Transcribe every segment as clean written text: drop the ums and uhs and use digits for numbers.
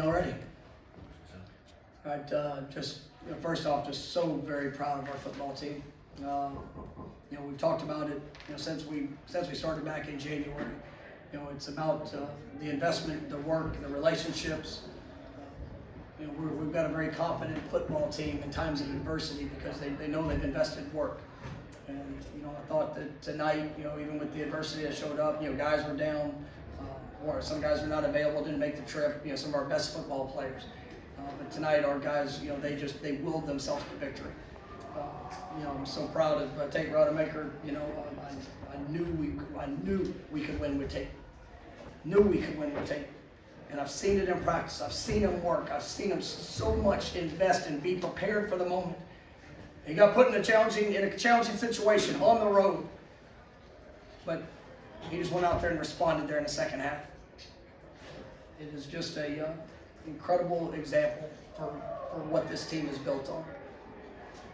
Already. Just first off, just so very proud of our football team. We've talked about it since we started back in January. It's about the investment, the work, the relationships. We've got a very confident football team in times of adversity because they know they've invested work. And I thought that tonight, even with the adversity that showed up, guys were down, or some guys were not available, didn't make the trip. Some of our best football players. But tonight, our guys, they willed themselves to victory. I'm so proud of Tate Rodemaker. I knew we could win with Tate. Knew we could win with Tate. And I've seen it in practice. I've seen him work. I've seen him so much invest and be prepared for the moment. He got put in a challenging situation on the road, but he just went out there and responded there in the second half. It is just a incredible example for what this team is built on.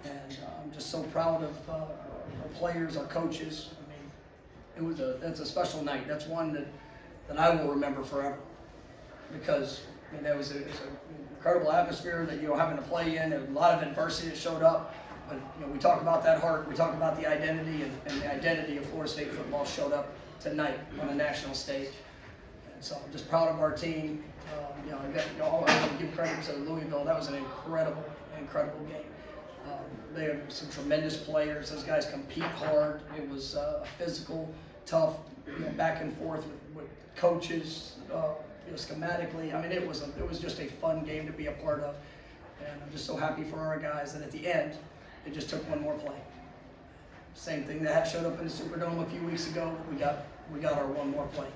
And I'm just so proud of our players, our coaches. That's a special night. That's one that I will remember forever, because there was an incredible atmosphere that having to play in, and a lot of adversity that showed up. But we talk about that heart, we talk about the identity, and the identity of Florida State football showed up tonight on the national stage. And so I'm just proud of our team. I want to give credit to Louisville. That was an incredible game. They have some tremendous players. Those guys compete hard. It was physical, tough, back and forth with coaches, schematically. It was just a fun game to be a part of. And I'm just so happy for our guys that at the end, it just took one more play. Same thing that showed up in the Superdome a few weeks ago. We got our one more play.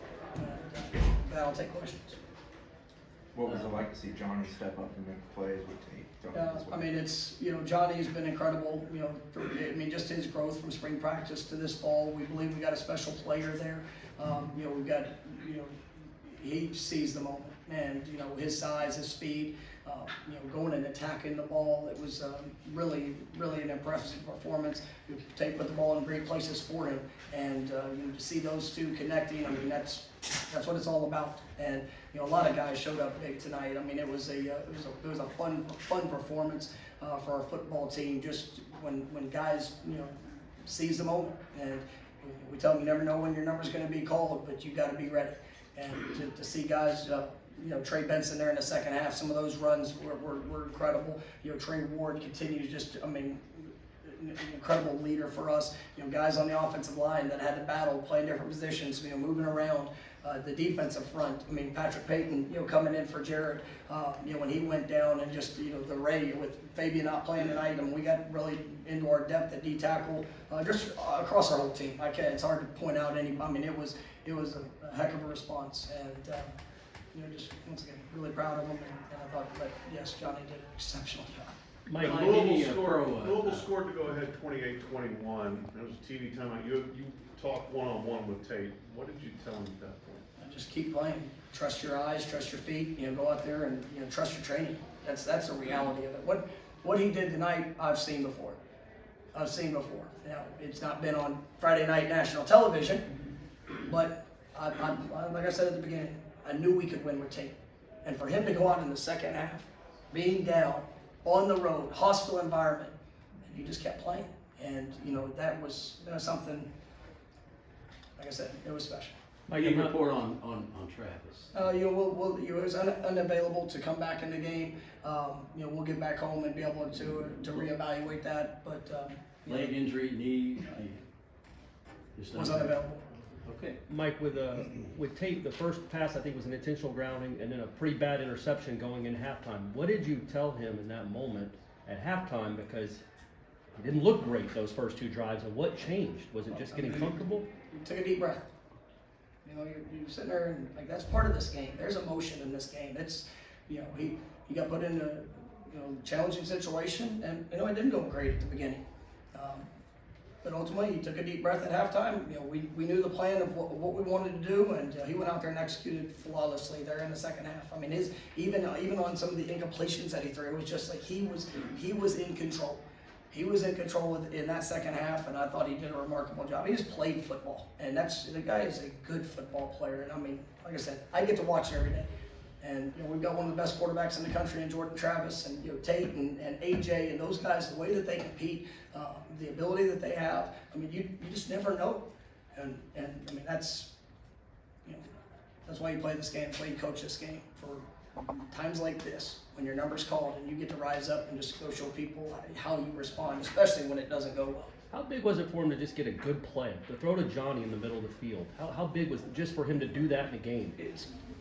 And I'll take questions. What was it like to see Johnny step up and make plays with Tate? It's Johnny's been incredible. Just his growth from spring practice to this fall. We believe we got a special player there. We've got he sees the moment, and his size, his speed, going and attacking the ball. It was really an impressive performance. Tate put the ball in great places for him, and to see those two connecting, that's what it's all about. And a lot of guys showed up big tonight. It was a fun performance for our football team. Just when guys seize the moment, and we tell them you never know when your number's going to be called, but you got to be ready. And to see guys, Trey Benson there in the second half, some of those runs were incredible. Trey Ward continues just, an incredible leader for us. Guys on the offensive line that had to battle, playing different positions, moving around. The defensive front, Patrick Payton, coming in for Jared, when he went down, and just, the Ray with Fabian not playing tonight, we got really into our depth at D-tackle, just across our whole team. It's hard to point out any, it was a heck of a response, and, just, once again, really proud of them, and I thought that, yes, Johnny did an exceptional job. Mike, Louisville scored to go ahead 28-21. That was a TV timeout. You talked one-on-one with Tate. What did you tell him at that point? Just keep playing. Trust your eyes, trust your feet. Go out there and trust your training. That's the reality of it. What he did tonight, I've seen before. Now, it's not been on Friday night national television, but like I said at the beginning, I knew we could win with Tate. And for him to go out in the second half, being down, on the road, hostile environment, and he just kept playing. And that was something. Like I said, it was special. Mike, you report on Travis. He was unavailable to come back in the game. We'll get back home and be able to reevaluate that. But leg injury, knee. Was unavailable. Okay. Mike, with Tate, the first pass I think was an intentional grounding, and then a pretty bad interception going in halftime. What did you tell him in that moment at halftime? Because he didn't look great those first two drives. And what changed? Was it just getting comfortable? You took a deep breath. You're sitting there, and that's part of this game. There's emotion in this game. It's he got put in a challenging situation, and it didn't go great at the beginning. But ultimately, he took a deep breath at halftime. We knew the plan of what we wanted to do, and he went out there and executed flawlessly there in the second half. Even on some of the incompletions that he threw, it was just like he was in control. He was in control in that second half, and I thought he did a remarkable job. He just played football, and the guy is a good football player. And like I said, I get to watch it every day. And we've got one of the best quarterbacks in the country in Jordan Travis, and Tate and AJ and those guys. The way that they compete, the ability that they have. I mean, you just never know. And I mean that's why you play this game. That's why you coach this game for times like this when your number's called and you get to rise up and just go show people how you respond, especially when it doesn't go well. How big was it for him to just get a good play, to throw to Johnny in the middle of the field? How big was it just for him to do that in the game?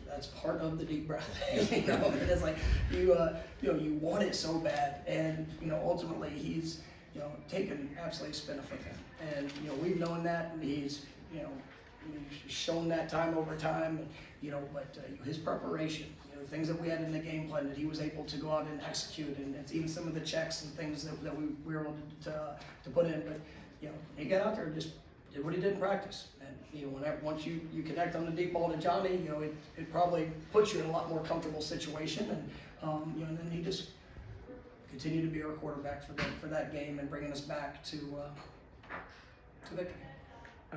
That's part of the deep breath. It's like you want it so bad, and ultimately he's taken absolutely spin of it, and we've known that, and he's shown that time over time, and but his preparation, things that we had in the game plan that he was able to go out and execute, and it's even some of the checks and things that we were able to put in, but he got out there and just did what he did in practice. And once you connect on the deep ball to Johnny, it probably puts you in a lot more comfortable situation, and and then he just continued to be our quarterback for that game and bringing us back to victory.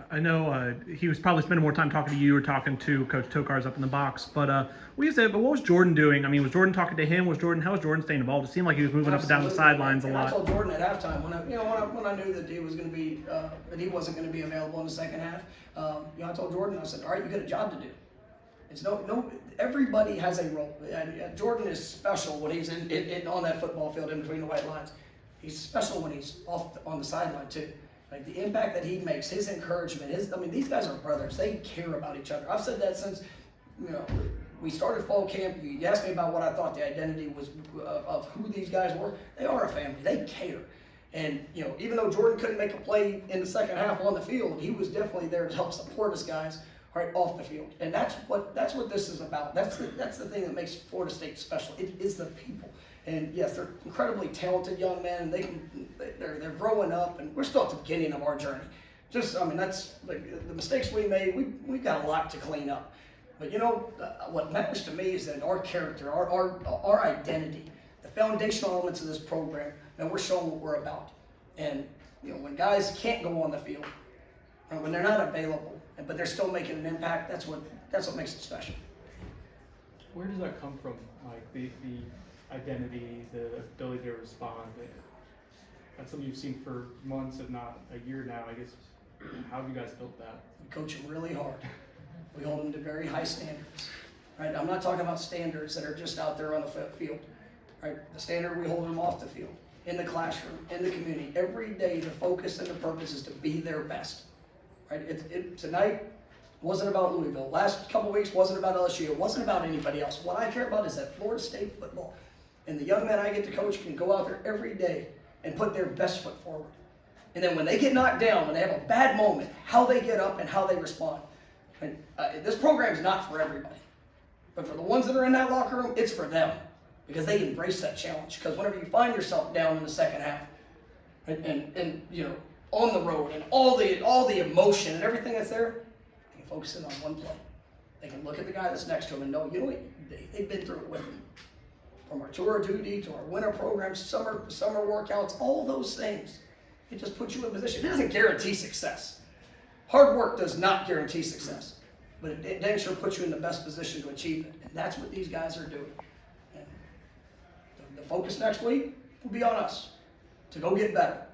I know he was probably spending more time talking to you or talking to Coach Tokarz up in the box, but what was Jordan doing? I mean, was Jordan talking to him? How was Jordan staying involved? It seemed like he was moving up and down the sidelines a lot. I told Jordan at halftime when I knew that he was going to be that he wasn't going to be available in the second half. I told Jordan, I said, all right, you got a job to do. It's everybody has a role. Jordan is special when he's on that football field in between the white lines. He's special when he's on the sideline too. Like the impact that he makes, his encouragement, these guys are brothers. They care about each other. I've said that since, we started fall camp. You asked me about what I thought the identity was of who these guys were. They are a family. They care. And, even though Jordan couldn't make a play in the second half on the field, he was definitely there to help support us guys right off the field. And that's what this is about. That's the thing that makes Florida State special. It is the people. And yes, they're incredibly talented young men, and they're growing up, and we're still at the beginning of our journey. That's like the mistakes we made. We've got a lot to clean up. But what matters to me is that our character, our identity, the foundational elements of this program, and we're showing what we're about. And when guys can't go on the field, and when they're not available, but they're still making an impact, that's what makes it special. Where does that come from, Mike? The identity, the ability to respond. That's something you've seen for months, if not a year now, I guess. How have you guys built that? We coach them really hard. We hold them to very high standards. Right? I'm not talking about standards that are just out there on the field. Right? The standard we hold them off the field, in the classroom, in the community. Every day the focus and the purpose is to be their best. Right? Tonight wasn't about Louisville. Last couple of weeks wasn't about LSU. It wasn't about anybody else. What I care about is that Florida State football. And the young men I get to coach can go out there every day and put their best foot forward. And then when they get knocked down, when they have a bad moment, how they get up and how they respond. And this program is not for everybody. But for the ones that are in that locker room, it's for them. Because they embrace that challenge. Because whenever you find yourself down in the second half, and on the road, and all the emotion and everything that's there, they can focus in on one play. They can look at the guy that's next to them and know, they've been through it with them. From our tour of duty to our winter programs, summer workouts, all those things. It just puts you in position. It doesn't guarantee success. Hard work does not guarantee success. But it damn sure puts you in the best position to achieve it. And that's what these guys are doing. And the focus next week will be on us to go get better.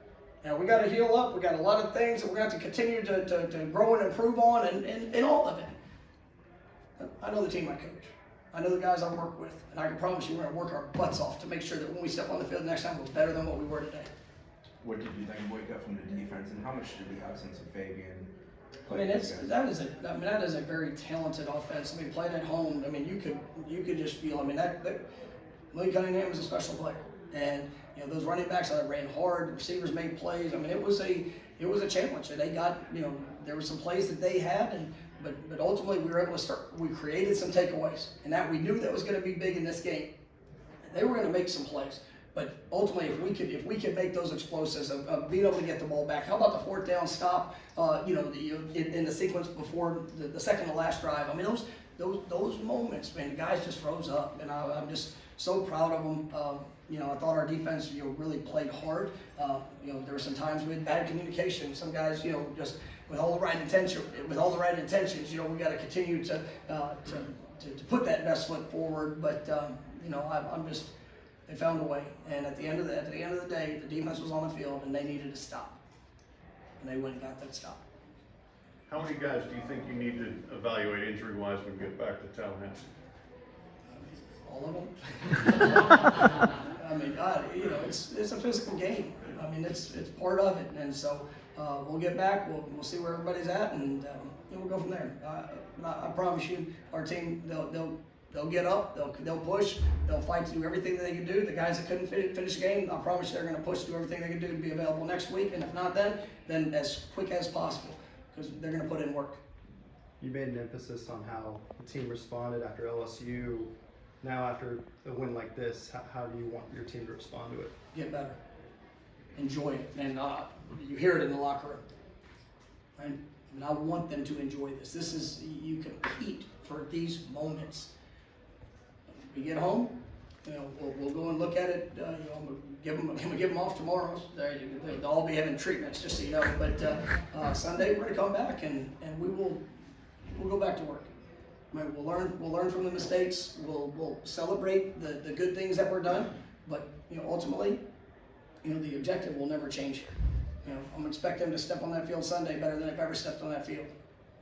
Now, we got to heal up. We got a lot of things that we're going to have to continue to grow and improve on and all of it. I know the team I coach. I know the guys I work with, and I can promise you we're going to work our butts off to make sure that when we step on the field next time, we're better than what we were today. What did you think we got from the defense, and how much did the absence of Fabian? That is a very talented offense. Playing at home, you could just feel. That Willie Cunningham was a special player, and those running backs that ran hard, the receivers made plays. It was a challenge. And they got there were some plays that they had, but ultimately we were able to start. We created some takeaways, and that we knew that was going to be big in this game. They were going to make some plays. But ultimately, if we could make those explosives of being able to get the ball back, how about the fourth down stop? In the sequence before the second to last drive. Those moments, man, the guys just rose up, and I'm just so proud of them. I thought our defense, really played hard. There were some times we had bad communication. Some guys, just with all the right intentions, we got to continue to to put that best foot forward. But you know, they found a way. And at the end of the day, the defense was on the field and they needed to stop, and they went and got that stop. How many guys do you think you need to evaluate injury-wise when we get back to Tallahassee? All of them. I mean, you know, it's a physical game. I mean, it's part of it, and so we'll get back. We'll see where everybody's at, and we'll go from there. I promise you, our team they'll get up, they'll push, they'll fight to do everything that they can do. The guys that couldn't finish the game, I promise you, they're going to push to do everything they can do to be available next week, and if not, then as quick as possible, because they're going to put in work. You made an emphasis on how the team responded after LSU. Now, after a win like this, how do you want your team to respond to it? Get better. Enjoy it. And you hear it in the locker room. Right? And I want them to enjoy this. This is, you compete for these moments. We get home, you know, we'll go and look at it. You know, I'm gonna give them off tomorrow. They'll all be having treatments, just so you know. But Sunday we're gonna come back and we'll go back to work. Right, we'll learn from the mistakes. We'll celebrate the good things that were done, but you know, ultimately, you know, the objective will never change here. You know, I'm expecting them to step on that field Sunday better than I've ever stepped on that field.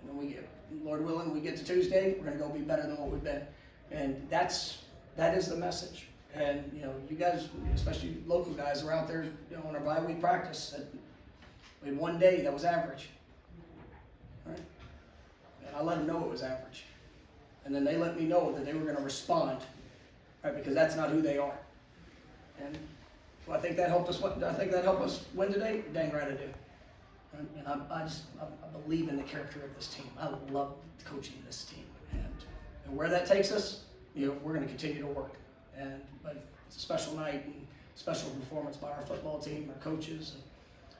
And then Lord willing, we get to Tuesday, we're gonna go be better than what we've been, and that is the message. And you know, you guys, especially local guys, are out there, you know, on our bye week practice. We had one day that was average, right? And I let them know it was average. And then they let me know that they were going to respond, right? Because that's not who they are. And well, I think that helped us. I think that helped us win today. Dang right I do. And I believe in the character of this team. I love coaching this team, and where that takes us, you know, we're going to continue to work. But it's a special night and special performance by our football team, our coaches. And,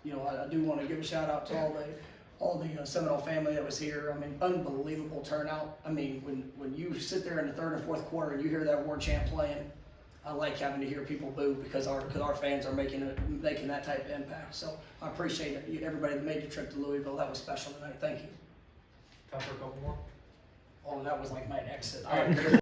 you know, I do want to give a shout out to all the Seminole family that was here. I mean, unbelievable turnout. I mean, when you sit there in the third and fourth quarter and you hear that war chant playing, I like having to hear people boo because our fans are making that type of impact. So I appreciate everybody that made the trip to Louisville. That was special tonight. Thank you. Time for a couple more. Oh, that was like my exit.